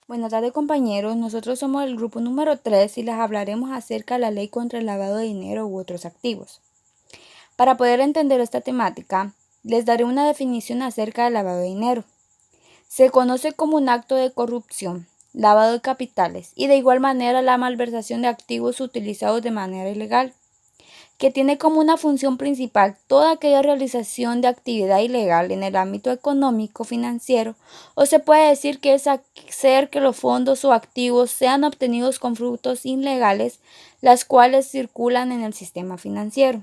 Buenas tardes compañeros, nosotros somos el grupo número 3 y les hablaremos acerca de la ley contra el lavado de dinero u otros activos. Para poder entender esta temática, les daré una definición acerca del lavado de dinero. Se conoce como un acto de corrupción, lavado de capitales y de igual manera la malversación de activos utilizados de manera ilegal, que tiene como una función principal toda aquella realización de actividad ilegal en el ámbito económico financiero, o se puede decir que es hacer que los fondos o activos sean obtenidos con frutos ilegales, las cuales circulan en el sistema financiero.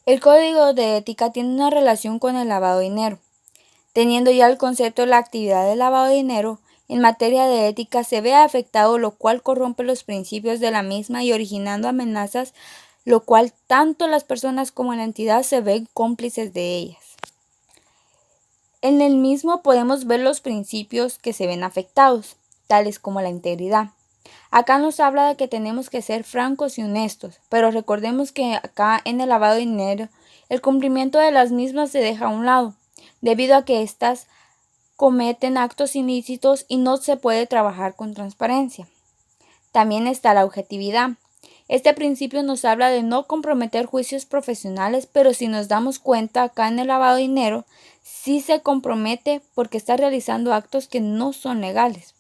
El código de ética tiene una relación con el lavado de dinero. Teniendo ya el concepto de la actividad de lavado de dinero, en materia de ética se ve afectado, lo cual corrompe los principios de la misma y originando amenazas, lo cual tanto las personas como la entidad se ven cómplices de ellas. En el mismo podemos ver los principios que se ven afectados, tales como la integridad. Acá nos habla de que tenemos que ser francos y honestos, pero recordemos que acá en el lavado de dinero, el cumplimiento de las mismas se deja a un lado, debido a que estas cometen actos ilícitos y no se puede trabajar con transparencia. También está la objetividad. Este principio nos habla de no comprometer juicios profesionales, pero si nos damos cuenta acá en el lavado de dinero, sí se compromete porque está realizando actos que no son legales,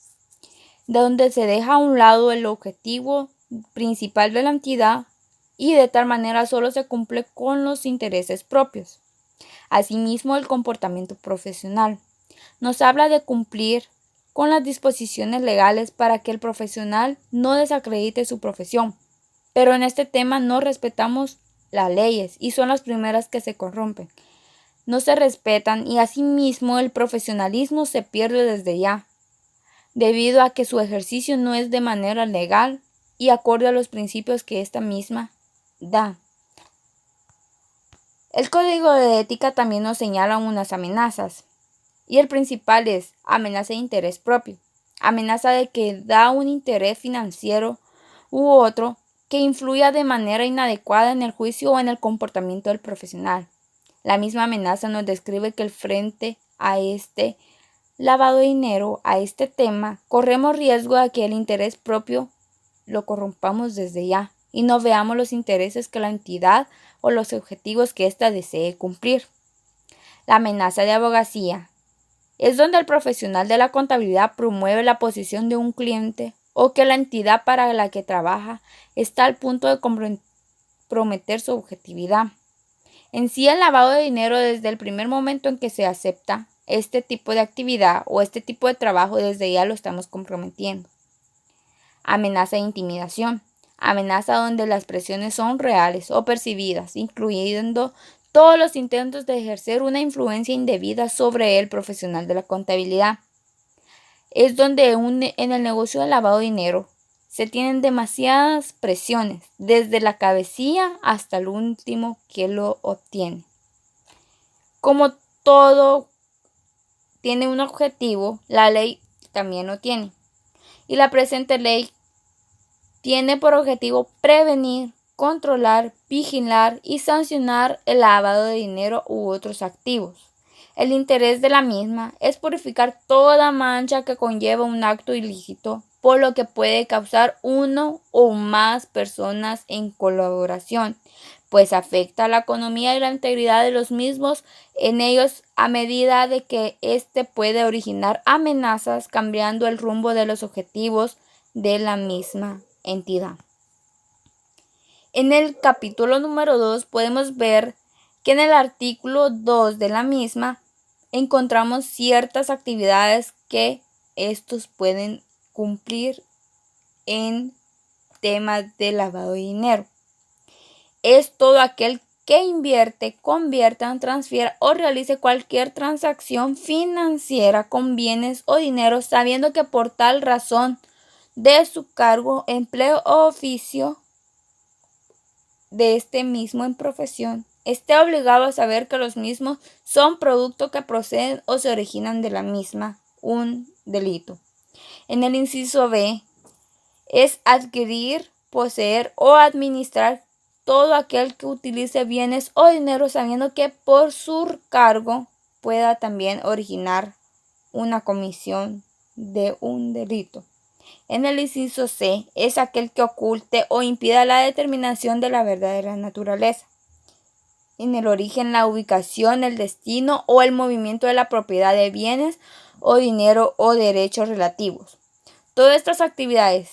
de donde se deja a un lado el objetivo principal de la entidad y de tal manera solo se cumple con los intereses propios. Asimismo, el comportamiento profesional nos habla de cumplir con las disposiciones legales para que el profesional no desacredite su profesión. Pero en este tema no respetamos las leyes y son las primeras que se corrompen. No se respetan y asimismo el profesionalismo se pierde desde ya, debido a que su ejercicio no es de manera legal y acorde a los principios que esta misma da. El código de ética también nos señala unas amenazas. Y el principal es amenaza de interés propio, amenaza de que da un interés financiero u otro que influya de manera inadecuada en el juicio o en el comportamiento del profesional. La misma amenaza nos describe que frente a este lavado de dinero, a este tema, corremos riesgo de que el interés propio lo corrompamos desde ya y no veamos los intereses que la entidad o los objetivos que ésta desee cumplir. La amenaza de abogacía es donde el profesional de la contabilidad promueve la posición de un cliente o que la entidad para la que trabaja está al punto de comprometer su objetividad. En sí, el lavado de dinero desde el primer momento en que se acepta este tipo de actividad o este tipo de trabajo, desde ya lo estamos comprometiendo. Amenaza de intimidación. Amenaza donde las presiones son reales o percibidas, incluyendo todos los intentos de ejercer una influencia indebida sobre el profesional de la contabilidad. Es donde en el negocio del lavado de dinero se tienen demasiadas presiones, desde la cabecilla hasta el último que lo obtiene. Como todo tiene un objetivo, la ley también lo tiene. Y la presente ley tiene por objetivo prevenir, controlar, vigilar y sancionar el lavado de dinero u otros activos. El interés de la misma es purificar toda mancha que conlleva un acto ilícito, por lo que puede causar uno o más personas en colaboración, pues afecta a la economía y la integridad de los mismos en ellos a medida de que éste puede originar amenazas cambiando el rumbo de los objetivos de la misma entidad. En el capítulo número 2 podemos ver que en el artículo 2 de la misma encontramos ciertas actividades que estos pueden cumplir en temas de lavado de dinero. Es todo aquel que invierte, convierta, transfiera o realice cualquier transacción financiera con bienes o dinero, sabiendo que por tal razón de su cargo, empleo o oficio de este mismo en profesión, esté obligado a saber que los mismos son producto que proceden o se originan de la misma, un delito. En el inciso B, es adquirir, poseer o administrar todo aquel que utilice bienes o dinero sabiendo que por su cargo pueda también originar una comisión de un delito. En el inciso C es aquel que oculte o impida la determinación de la verdadera naturaleza. En el origen, la ubicación, el destino o el movimiento de la propiedad de bienes o dinero o derechos relativos. Todas estas actividades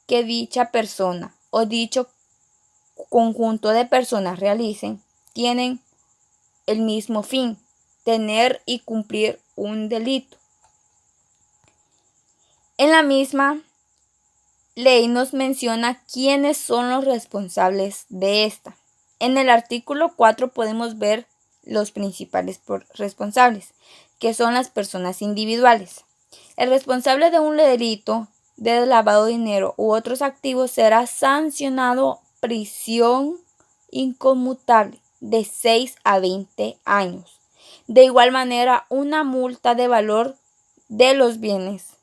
que dicha persona o dicho conjunto de personas realicen tienen el mismo fin, tener y cumplir un delito. En la misma ley nos menciona quiénes son los responsables de esta. En el artículo 4 podemos ver los principales responsables, que son las personas individuales. El responsable de un delito de lavado de dinero u otros activos será sancionado prisión inconmutable de 6 a 20 años. De igual manera, una multa de valor de los bienes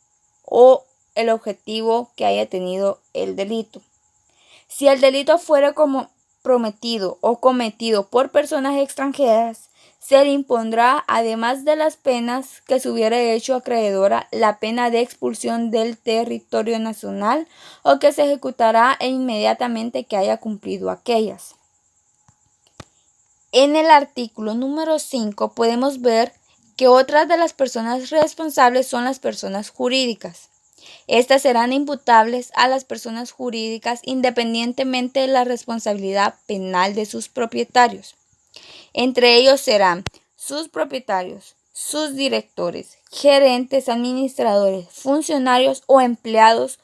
o el objetivo que haya tenido el delito. Si el delito fuera prometido o cometido por personas extranjeras, se le impondrá, además de las penas que se hubiera hecho acreedora, la pena de expulsión del territorio nacional o que se ejecutará inmediatamente que haya cumplido aquellas. En el artículo número 5 podemos ver que otras de las personas responsables son las personas jurídicas. Estas serán imputables a las personas jurídicas independientemente de la responsabilidad penal de sus propietarios. Entre ellos serán sus propietarios, sus directores, gerentes, administradores, funcionarios o empleados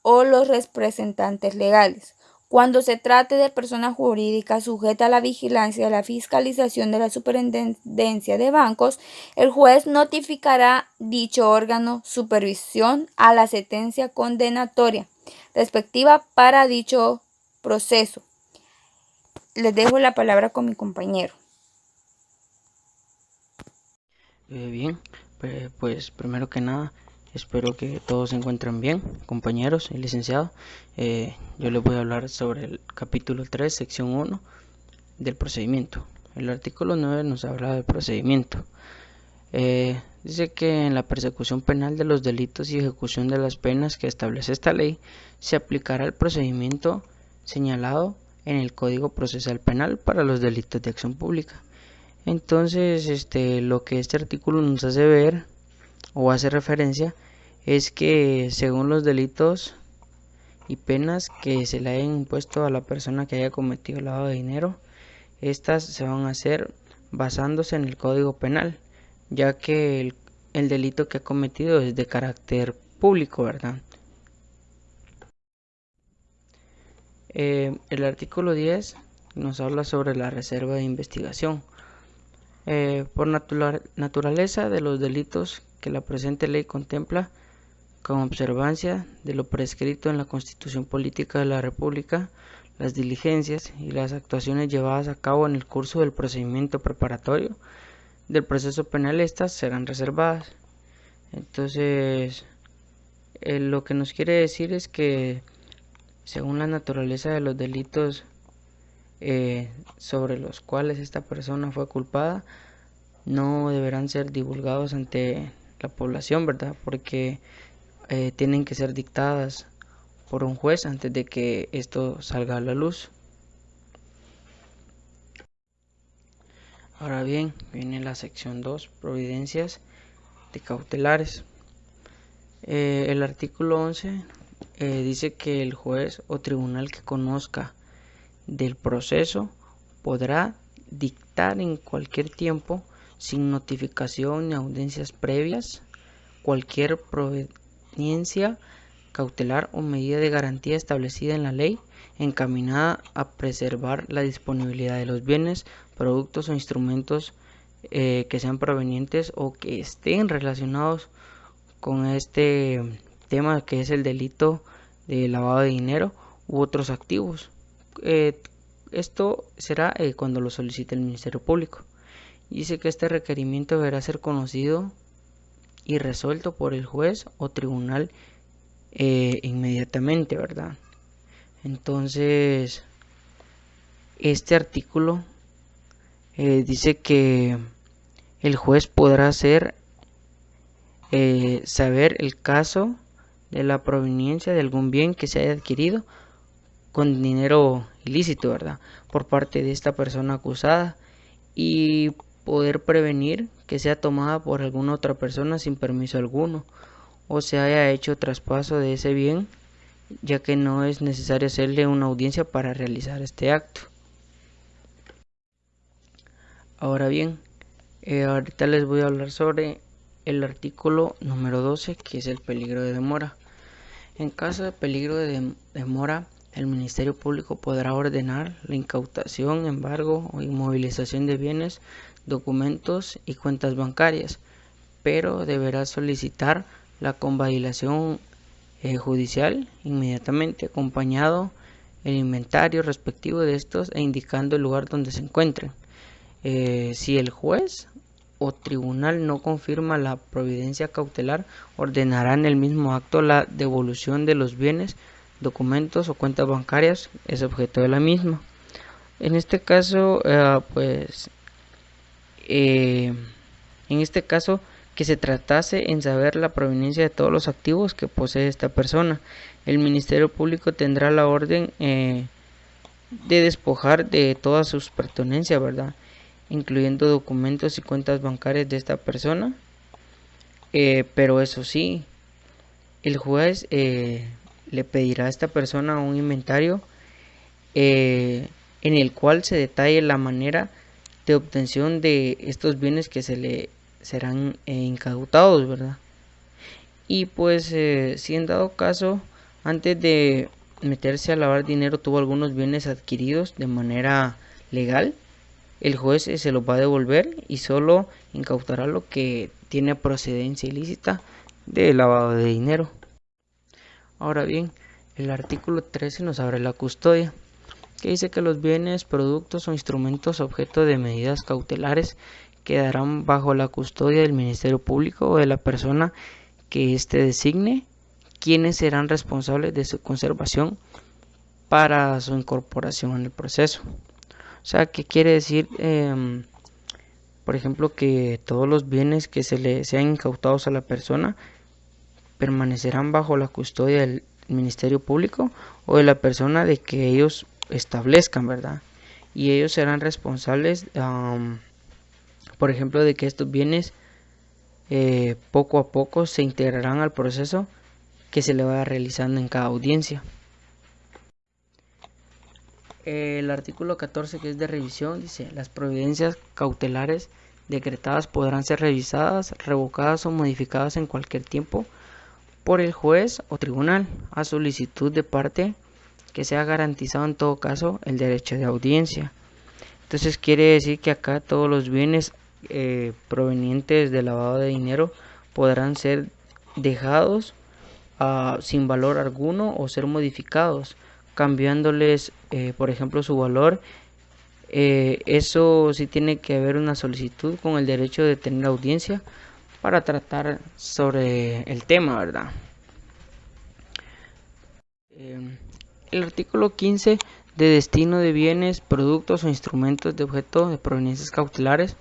o los representantes legales. Cuando se trate de persona jurídica sujeta a la vigilancia y la fiscalización de la Superintendencia de Bancos, el juez notificará dicho órgano supervisión a la sentencia condenatoria respectiva para dicho proceso. Les dejo la palabra con mi compañero. Bien, pues primero que nada, espero que todos se encuentren bien, compañeros y licenciado. Yo les voy a hablar sobre el capítulo 3, sección 1 del procedimiento. El artículo 9 nos habla del procedimiento. Dice que en la persecución penal de los delitos y ejecución de las penas que establece esta ley, se aplicará el procedimiento señalado en el Código Procesal Penal para los delitos de acción pública. Entonces, lo que este artículo nos hace ver o hace referencia es que según los delitos y penas que se le hayan impuesto a la persona que haya cometido lavado de dinero, estas se van a hacer basándose en el Código Penal, ya que el delito que ha cometido es de carácter público, ¿verdad? El artículo 10 nos habla sobre la reserva de investigación. Por naturaleza de los delitos que la presente ley contempla, con observancia de lo prescrito en la Constitución Política de la República, las diligencias y las actuaciones llevadas a cabo en el curso del procedimiento preparatorio del proceso penal, estas serán reservadas. Entonces, lo que nos quiere decir es que según la naturaleza de los delitos sobre los cuales esta persona fue culpada, no deberán ser divulgados ante la población, ¿verdad? Porque tienen que ser dictadas por un juez antes de que esto salga a la luz. Ahora bien, viene la sección 2, providencias de cautelares. El artículo 11 dice que el juez o tribunal que conozca del proceso podrá dictar en cualquier tiempo, sin notificación ni audiencias previas, cualquier providencia cautelar o medida de garantía establecida en la ley, encaminada a preservar la disponibilidad de los bienes, productos o instrumentos que sean provenientes o que estén relacionados con este tema que es el delito de lavado de dinero u otros activos. Esto será cuando lo solicite el Ministerio Público. Dice que este requerimiento deberá ser conocido y resuelto por el juez o tribunal inmediatamente, ¿verdad? Entonces, este artículo dice que el juez podrá hacer saber el caso de la proveniencia de algún bien que se haya adquirido con dinero ilícito, ¿verdad?, por parte de esta persona acusada, y poder prevenir que sea tomada por alguna otra persona sin permiso alguno, o se haya hecho traspaso de ese bien, ya que no es necesario hacerle una audiencia para realizar este acto. Ahora bien, ahorita les voy a hablar sobre el artículo número 12, que es el peligro de demora. En caso de peligro de demora, el Ministerio Público podrá ordenar la incautación, embargo o inmovilización de bienes, documentos y cuentas bancarias, pero deberá solicitar la convalidación judicial inmediatamente, acompañado el inventario respectivo de estos e indicando el lugar donde se encuentren. Si el juez o tribunal no confirma la providencia cautelar, ordenará en el mismo acto la devolución de los bienes, documentos o cuentas bancarias es objeto de la misma. En este caso, que se tratase en saber la proveniencia de todos los activos que posee esta persona, el Ministerio Público tendrá la orden de despojar de todas sus pertenencias, ¿verdad?, incluyendo documentos y cuentas bancarias de esta persona, pero eso sí, el juez le pedirá a esta persona un inventario en el cual se detalle la manera de obtención de estos bienes que se le serán incautados, ¿verdad? Y pues si en dado caso antes de meterse a lavar dinero tuvo algunos bienes adquiridos de manera legal, el juez se los va a devolver y solo incautará lo que tiene procedencia ilícita de lavado de dinero. Ahora bien, el artículo 13 nos abre la custodia, que dice que los bienes, productos o instrumentos objeto de medidas cautelares quedarán bajo la custodia del Ministerio Público o de la persona que éste designe, quienes serán responsables de su conservación para su incorporación en el proceso. O sea, ¿qué quiere decir? Por ejemplo, que todos los bienes que se le sean incautados a la persona permanecerán bajo la custodia del Ministerio Público o de la persona de que ellos establezcan, ¿verdad? Y ellos serán responsables, por ejemplo, de que estos bienes poco a poco se integrarán al proceso que se le va realizando en cada audiencia. El artículo 14, que es de revisión, dice: las providencias cautelares decretadas podrán ser revisadas, revocadas o modificadas en cualquier tiempo por el juez o tribunal a solicitud de parte que sea garantizado en todo caso el derecho de audiencia. Entonces quiere decir que acá todos los bienes provenientes del lavado de dinero podrán ser dejados sin valor alguno o ser modificados, cambiándoles por ejemplo su valor. Eso sí tiene que haber una solicitud con el derecho de tener audiencia para tratar sobre el tema, ¿verdad? El artículo 15 de destino de bienes, productos o instrumentos de objeto de proveniencias cautelares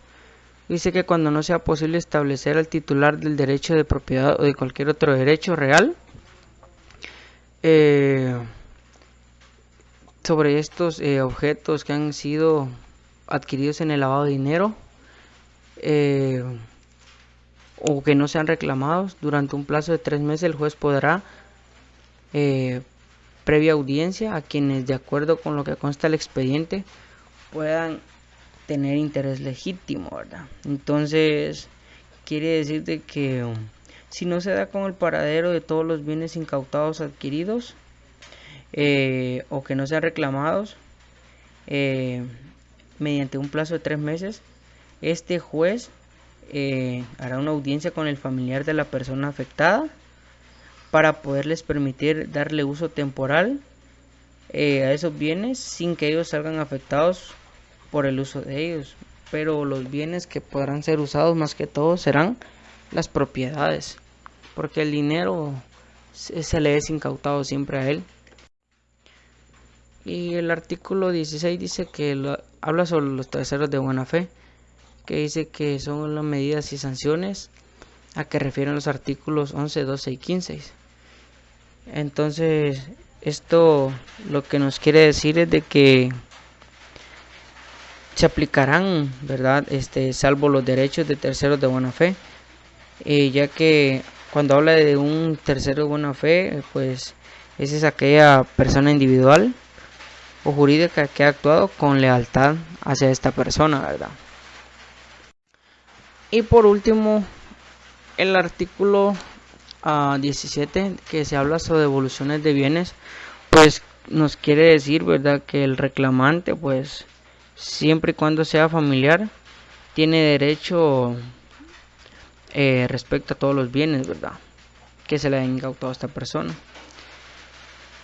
dice que cuando no sea posible establecer al titular del derecho de propiedad o de cualquier otro derecho real sobre estos objetos que han sido adquiridos en el lavado de dinero o que no sean reclamados durante un plazo de 3 meses, el juez podrá previa audiencia a quienes, de acuerdo con lo que consta el expediente, puedan tener interés legítimo, ¿verdad? Entonces quiere decir de que si no se da con el paradero de todos los bienes incautados adquiridos o que no sean reclamados mediante un plazo de 3 meses, este juez hará una audiencia con el familiar de la persona afectada para poderles permitir darle uso temporal a esos bienes sin que ellos salgan afectados por el uso de ellos. Pero los bienes que podrán ser usados más que todo serán las propiedades, porque el dinero se le es incautado siempre a él. Y el artículo 16 dice que habla sobre los terceros de buena fe, que dice que son las medidas y sanciones a que refieren los artículos 11, 12 y 15. Entonces, esto lo que nos quiere decir es de que se aplicarán, ¿verdad? Salvo los derechos de terceros de buena fe, ya que cuando habla de un tercero de buena fe, pues esa es aquella persona individual o jurídica que ha actuado con lealtad hacia esta persona, ¿verdad? Y por último, el artículo 17, que se habla sobre devoluciones de bienes, pues nos quiere decir, ¿verdad?, que el reclamante, pues siempre y cuando sea familiar, tiene derecho respecto a todos los bienes, ¿verdad?, que se le ha incautado a esta persona.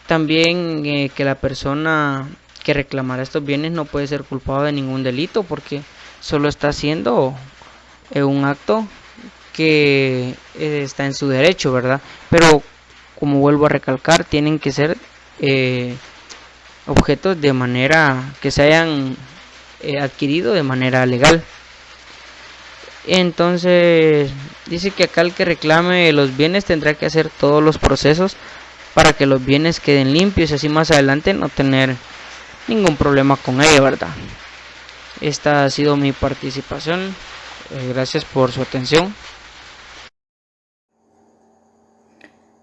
También que la persona que reclamará estos bienes no puede ser culpado de ningún delito, porque solo está haciendo un acto que está en su derecho, ¿verdad? Pero como vuelvo a recalcar, tienen que ser objetos de manera que se hayan adquirido de manera legal. Entonces dice que acá el que reclame los bienes tendrá que hacer todos los procesos para que los bienes queden limpios y así más adelante no tener ningún problema con ello, ¿verdad? Esta ha sido mi participación. Gracias por su atención.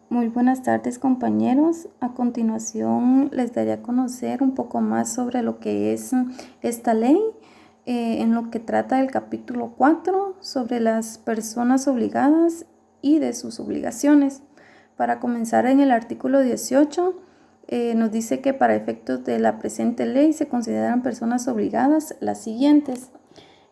Muy buenas tardes, compañeros. A continuación les daré a conocer un poco más sobre lo que es esta ley, en lo que trata el capítulo 4 sobre las personas obligadas y de sus obligaciones. Para comenzar, en el artículo 18 nos dice que para efectos de la presente ley se consideran personas obligadas las siguientes: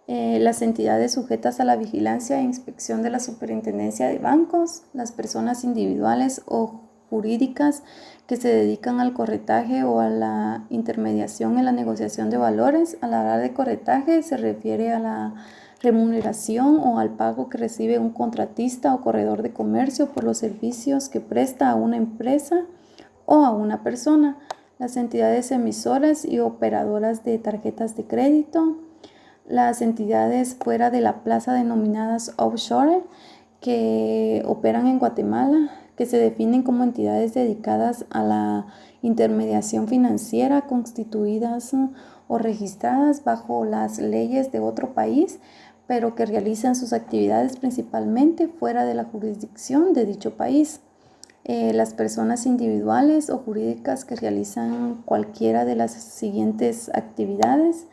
las entidades sujetas a la vigilancia e inspección de la Superintendencia de Bancos, las personas individuales o jurídicas que se dedican al corretaje o a la intermediación en la negociación de valores. Al hablar de corretaje se refiere a la remuneración o al pago que recibe un contratista o corredor de comercio por los servicios que presta a una empresa o a una persona. Las entidades emisoras y operadoras de tarjetas de crédito, las entidades fuera de la plaza denominadas offshore que operan en Guatemala, que se definen como entidades dedicadas a la intermediación financiera, constituidas o registradas bajo las leyes de otro país, pero que realizan sus actividades principalmente fuera de la jurisdicción de dicho país. Las personas individuales o jurídicas que realizan cualquiera de las siguientes actividades,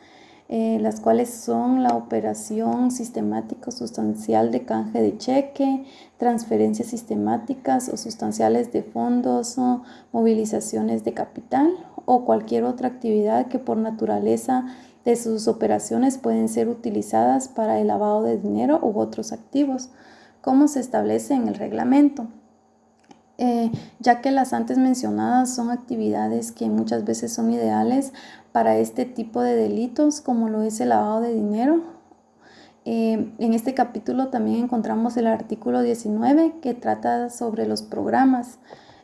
las cuales son la operación sistemática o sustancial de canje de cheque, transferencias sistemáticas o sustanciales de fondos, o movilizaciones de capital o cualquier otra actividad que por naturaleza de sus operaciones pueden ser utilizadas para el lavado de dinero u otros activos, como se establece en el reglamento. Ya que las antes mencionadas son actividades que muchas veces son ideales para este tipo de delitos, como lo es el lavado de dinero. En este capítulo también encontramos el artículo 19 que trata sobre los programas,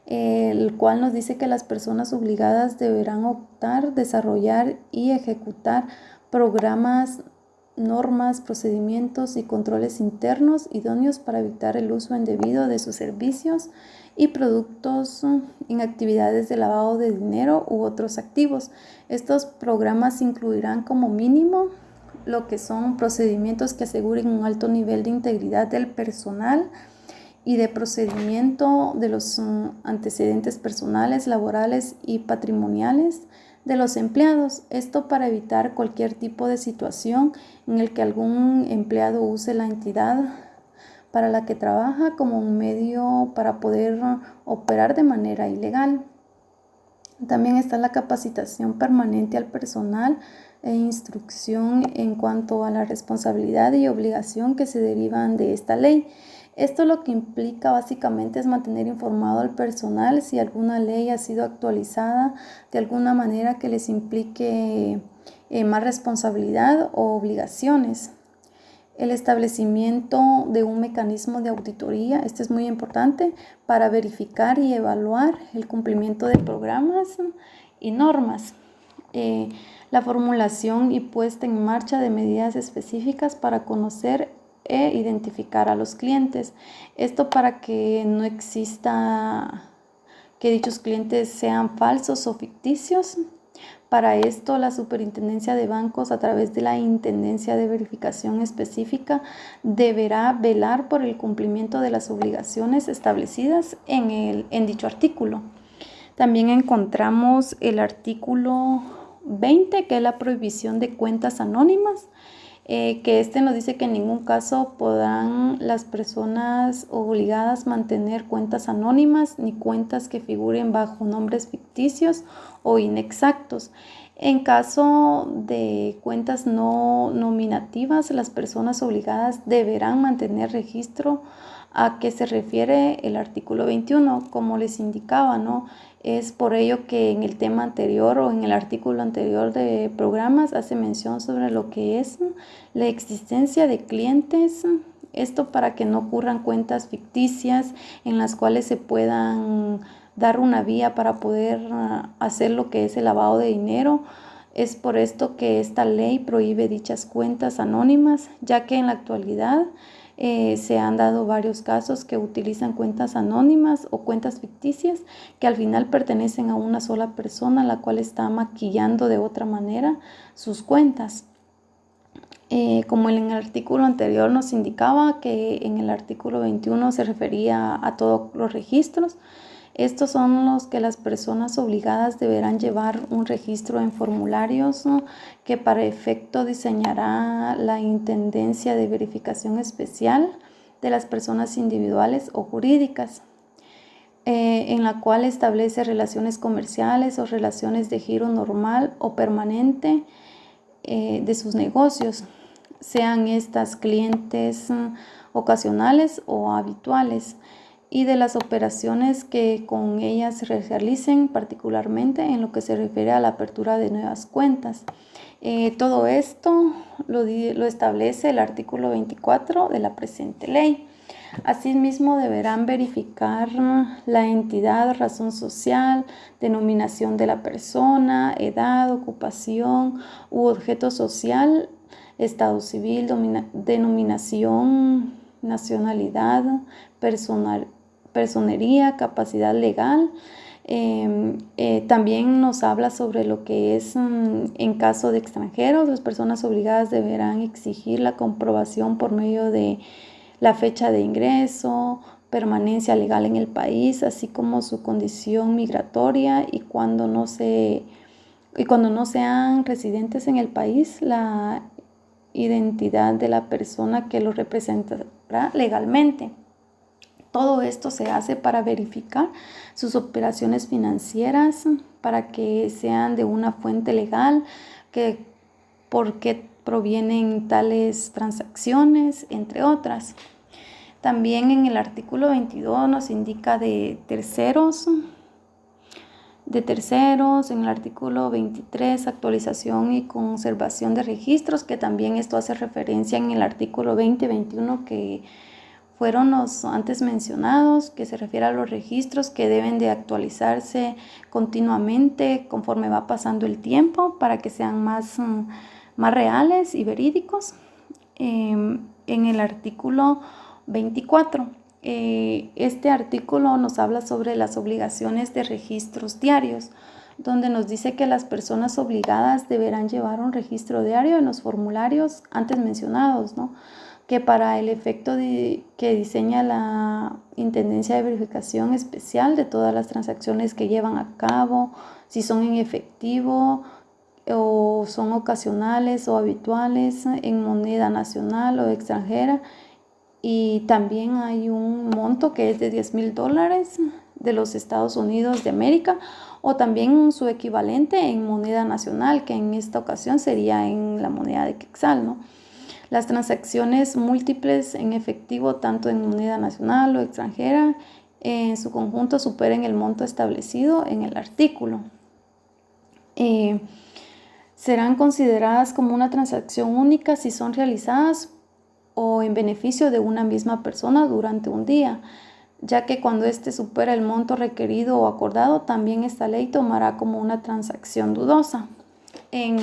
el cual nos dice que las personas obligadas deberán optar, desarrollar y ejecutar programas, normas, procedimientos y controles internos idóneos para evitar el uso indebido de sus servicios y productos en actividades de lavado de dinero u otros activos. Estos programas incluirán como mínimo lo que son procedimientos que aseguren un alto nivel de integridad del personal y de procedimiento de los antecedentes personales, laborales y patrimoniales de los empleados. Esto para evitar cualquier tipo de situación en el que algún empleado use la entidad para la que trabaja como un medio para poder operar de manera ilegal. También está la capacitación permanente al personal e instrucción en cuanto a la responsabilidad y obligación que se derivan de esta ley. Esto lo que implica básicamente es mantener informado al personal si alguna ley ha sido actualizada de alguna manera que les implique más responsabilidad o obligaciones. El establecimiento de un mecanismo de auditoría, esto es muy importante para verificar y evaluar el cumplimiento de programas y normas. La formulación y puesta en marcha de medidas específicas para conocer e identificar a los clientes. Esto para que no exista que dichos clientes sean falsos o ficticios. Para esto, la Superintendencia de Bancos, a través de la Intendencia de Verificación Específica, deberá velar por el cumplimiento de las obligaciones establecidas en dicho artículo. También encontramos el artículo 20, que es la prohibición de cuentas anónimas, que nos dice que en ningún caso podrán las personas obligadas mantener cuentas anónimas ni cuentas que figuren bajo nombres ficticios o inexactos. En caso de cuentas no nominativas, las personas obligadas deberán mantener registro a qué se refiere el artículo 21, como les indicaba, ¿no? Es por ello que en el tema anterior o en el artículo anterior de programas hace mención sobre lo que es la existencia de clientes. Esto para que no ocurran cuentas ficticias en las cuales se puedan dar una vía para poder hacer lo que es el lavado de dinero. Es por esto que esta ley prohíbe dichas cuentas anónimas, ya que en la actualidad se han dado varios casos que utilizan cuentas anónimas o cuentas ficticias que al final pertenecen a una sola persona, la cual está maquillando de otra manera sus cuentas. Como en el artículo anterior nos indicaba que en el artículo 21 se refería a todos los registros. Estos son los que las personas obligadas deberán llevar un registro en formularios, ¿no?, que para efecto diseñará la Intendencia de Verificación Especial de las personas individuales o jurídicas, en la cual establece relaciones comerciales o relaciones de giro normal o permanente de sus negocios, sean estas clientes ocasionales o habituales, y de las operaciones que con ellas se realicen, particularmente en lo que se refiere a la apertura de nuevas cuentas. Todo esto lo establece el artículo 24 de la presente ley. Asimismo, deberán verificar la entidad, razón social, denominación de la persona, edad, ocupación u objeto social, estado civil, denominación, nacionalidad, personería, capacidad legal. También nos habla sobre lo que es en caso de extranjeros, las personas obligadas deberán exigir la comprobación por medio de la fecha de ingreso, permanencia legal en el país, así como su condición migratoria, y cuando no sean residentes en el país, la identidad de la persona que los representará legalmente. Todo esto se hace para verificar sus operaciones financieras, para que sean de una fuente legal, por qué provienen tales transacciones, entre otras. También en el artículo 22 nos indica de terceros. En el artículo 23, actualización y conservación de registros, que también esto hace referencia en el artículo 20 y 21 que fueron los antes mencionados, que se refiere a los registros que deben de actualizarse continuamente conforme va pasando el tiempo para que sean más reales y verídicos. En el artículo 24, este artículo nos habla sobre las obligaciones de registros diarios, donde nos dice que las personas obligadas deberán llevar un registro diario en los formularios antes mencionados, ¿no?, que para el efecto que diseña la Intendencia de Verificación Especial de todas las transacciones que llevan a cabo, si son en efectivo o son ocasionales o habituales, en moneda nacional o extranjera. Y también hay un monto que es de $10,000 de los Estados Unidos de América, o también su equivalente en moneda nacional, que en esta ocasión sería en la moneda de Quetzal, ¿no? Las transacciones múltiples en efectivo, tanto en moneda nacional o extranjera, en su conjunto superen el monto establecido en el artículo. Serán consideradas como una transacción única si son realizadas o en beneficio de una misma persona durante un día, ya que cuando éste supera el monto requerido o acordado, también esta ley tomará como una transacción dudosa. En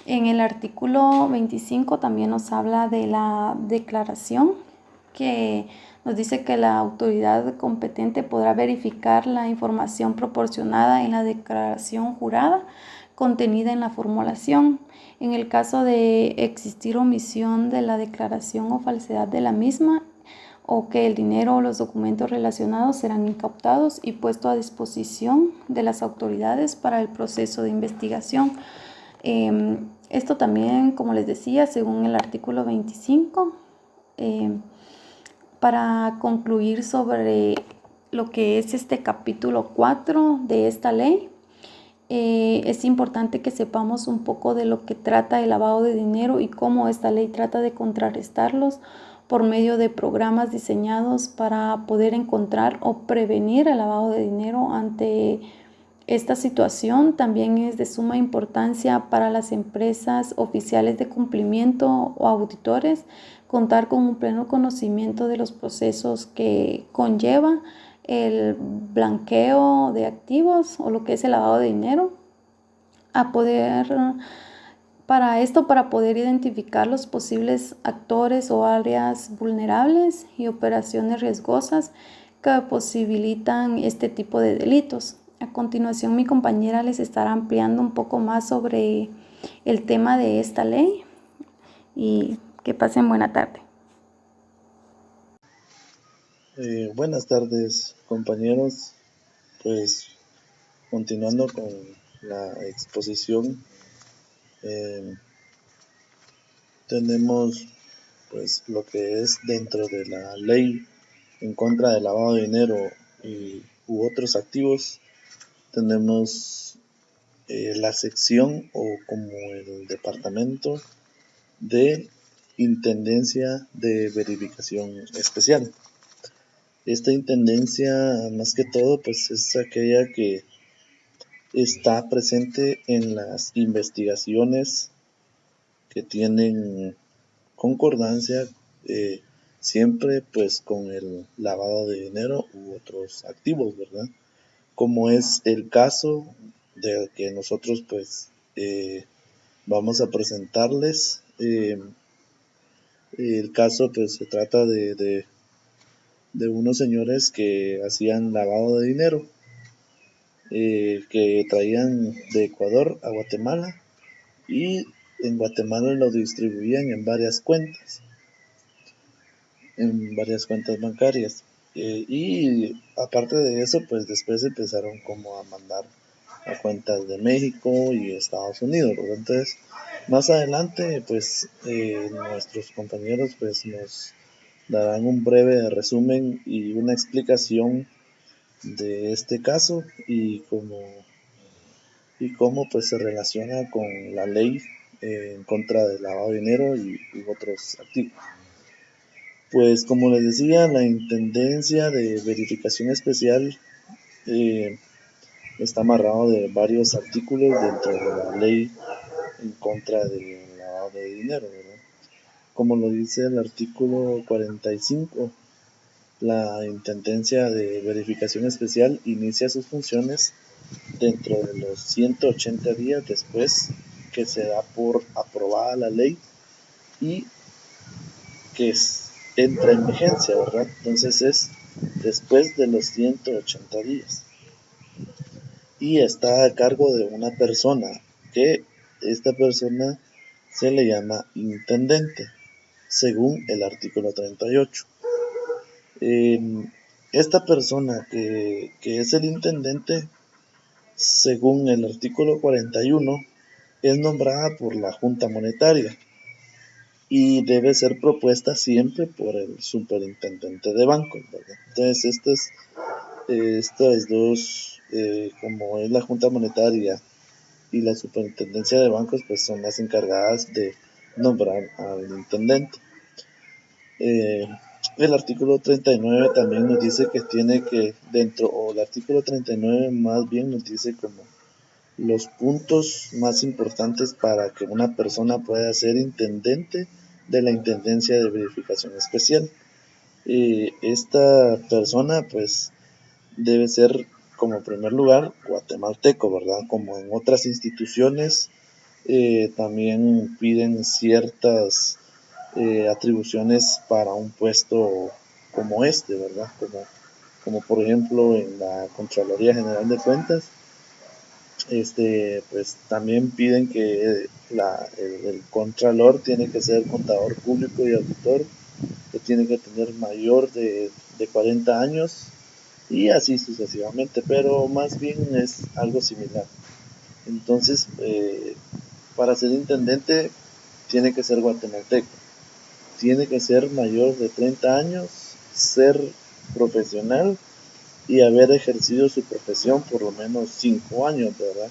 En el artículo 25 también nos habla de la declaración, que nos dice que la autoridad competente podrá verificar la información proporcionada en la declaración jurada contenida en la formulación. En el caso de existir omisión de la declaración o falsedad de la misma, o que el dinero o los documentos relacionados serán incautados y puestos a disposición de las autoridades para el proceso de investigación. Esto también, como les decía, según el artículo 25, para concluir sobre lo que es este capítulo 4 de esta ley, es importante que sepamos un poco de lo que trata el lavado de dinero y cómo esta ley trata de contrarrestarlos por medio de programas diseñados para poder encontrar o prevenir el lavado de dinero. Ante esta situación también es de suma importancia para las empresas, oficiales de cumplimiento o auditores contar con un pleno conocimiento de los procesos que conlleva el blanqueo de activos o lo que es el lavado de dinero, para poder identificar los posibles actores o áreas vulnerables y operaciones riesgosas que posibilitan este tipo de delitos. A continuación, mi compañera les estará ampliando un poco más sobre el tema de esta ley y que pasen buena tarde. Buenas tardes, compañeros. Pues continuando con la exposición, tenemos pues lo que es dentro de la ley en contra del lavado de dinero u otros activos. Tenemos la sección o como el departamento de Intendencia de Verificación Especial. Esta intendencia, más que todo, pues es aquella que está presente en las investigaciones que tienen concordancia siempre pues con el lavado de dinero u otros activos, ¿verdad? Como es el caso del que nosotros pues vamos a presentarles. El caso pues se trata de unos señores que hacían lavado de dinero, que traían de Ecuador a Guatemala y en Guatemala lo distribuían en varias cuentas bancarias. Y aparte de eso, pues después empezaron como a mandar a cuentas de México y Estados Unidos, ¿verdad? Entonces, más adelante, pues nuestros compañeros pues nos darán un breve resumen y una explicación de este caso y cómo pues se relaciona con la ley en contra del lavado de dinero y otros activos. Pues como les decía, la Intendencia de Verificación Especial está amarrado de varios artículos dentro de la ley en contra del lavado de dinero, ¿verdad? Como lo dice el artículo 45, la Intendencia de Verificación Especial inicia sus funciones dentro de los 180 días después que se da por aprobada la ley y que entra en vigencia, ¿verdad? Entonces es después de los 180 días. Y está a cargo de una persona, que esta persona se le llama intendente, según el artículo 38. Esta persona que es el intendente, según el artículo 41, es nombrada por la Junta Monetaria y debe ser propuesta siempre por el superintendente de bancos, ¿verdad? Entonces, estas dos, como es la Junta Monetaria y la Superintendencia de Bancos, pues son las encargadas de nombrar al intendente. El artículo 39 también nos dice que tiene que, o el artículo 39 más bien nos dice como los puntos más importantes para que una persona pueda ser intendente de la Intendencia de Verificación Especial. Esta persona pues debe ser como primer lugar guatemalteco, ¿verdad? Como en otras instituciones También piden ciertas atribuciones para un puesto como este, ¿verdad? Como por ejemplo en la Contraloría General de Cuentas, pues también piden que el contralor tiene que ser contador público y auditor, que tiene que tener mayor de 40 años y así sucesivamente, pero más bien es algo similar. Entonces, para ser intendente tiene que ser guatemalteco, tiene que ser mayor de 30 años, ser profesional y haber ejercido su profesión por lo menos 5 años, ¿verdad?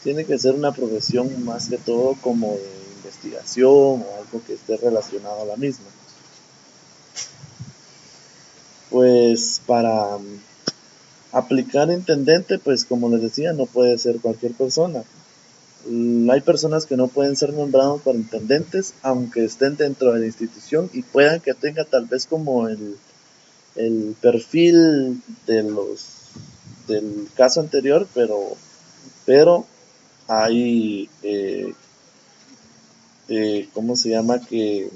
Tiene que ser una profesión más que todo como de investigación o algo que esté relacionado a la misma. Pues para aplicar intendente, pues como les decía, no puede ser cualquier persona. Hay personas que no pueden ser nombrados para intendentes, aunque estén dentro de la institución y puedan que tenga tal vez como el perfil del caso anterior, pero hay, ¿cómo se llama? Que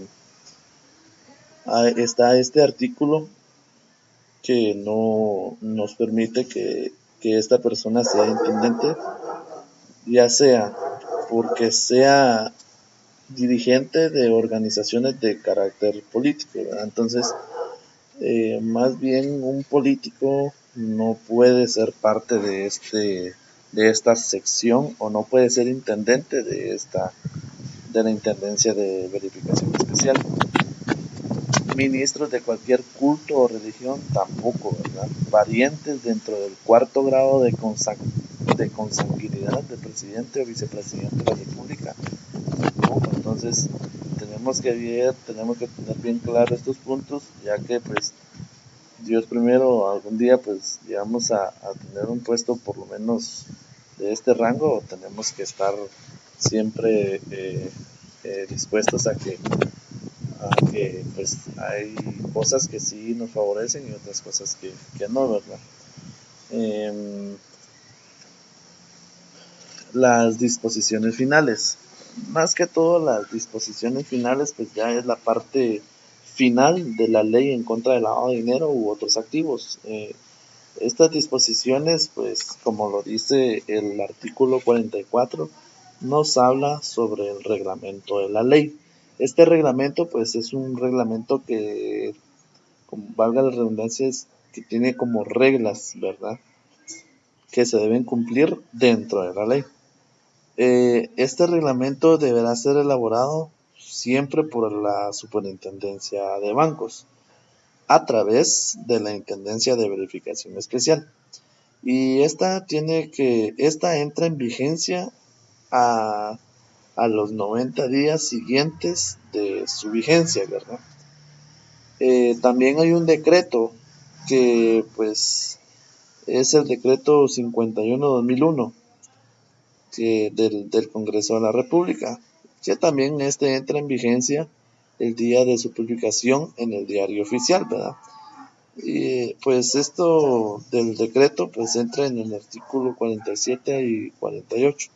está este artículo que no nos permite que esta persona sea intendente, ya sea porque sea dirigente de organizaciones de carácter político, ¿verdad? Entonces, más bien un político no puede ser parte de esta sección o no puede ser intendente de la Intendencia de Verificación Especial. Ministros de cualquier culto o religión tampoco, ¿verdad? Parientes dentro del cuarto grado de consanguinidad del presidente o vicepresidente de la República, ¿no? Entonces tenemos que tener bien claro estos puntos, ya que pues Dios primero, algún día pues llegamos a tener un puesto por lo menos de este rango, tenemos que estar siempre dispuestos a que pues hay cosas que sí nos favorecen y otras cosas que no, ¿verdad? Las disposiciones finales. Más que todo las disposiciones finales, pues ya es la parte final de la ley en contra del lavado de dinero u otros activos. Estas disposiciones, pues como lo dice el artículo 44, nos habla sobre el reglamento de la ley. Este reglamento, pues es un reglamento que, como valga la redundancia, es que tiene como reglas, ¿verdad? Que se deben cumplir dentro de la ley. Este reglamento deberá ser elaborado siempre por la Superintendencia de Bancos a través de la Intendencia de Verificación Especial. Y esta entra en vigencia a los 90 días siguientes de su vigencia, ¿verdad? También hay un decreto que pues es el decreto 51-2001 del Congreso de la República, que también entra en vigencia el día de su publicación en el diario oficial, ¿verdad? Y pues esto del decreto pues entra en el artículo 47 y 48.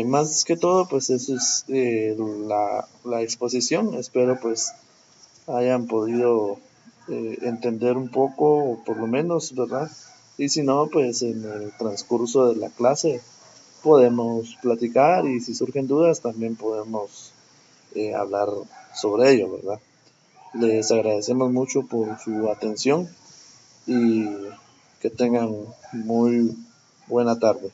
Más que todo pues eso es la exposición. Espero pues hayan podido entender un poco o por lo menos, ¿verdad? Y si no pues en el transcurso de la clase podemos platicar y si surgen dudas también podemos hablar sobre ello, ¿verdad? Les agradecemos mucho por su atención y que tengan muy buena tarde.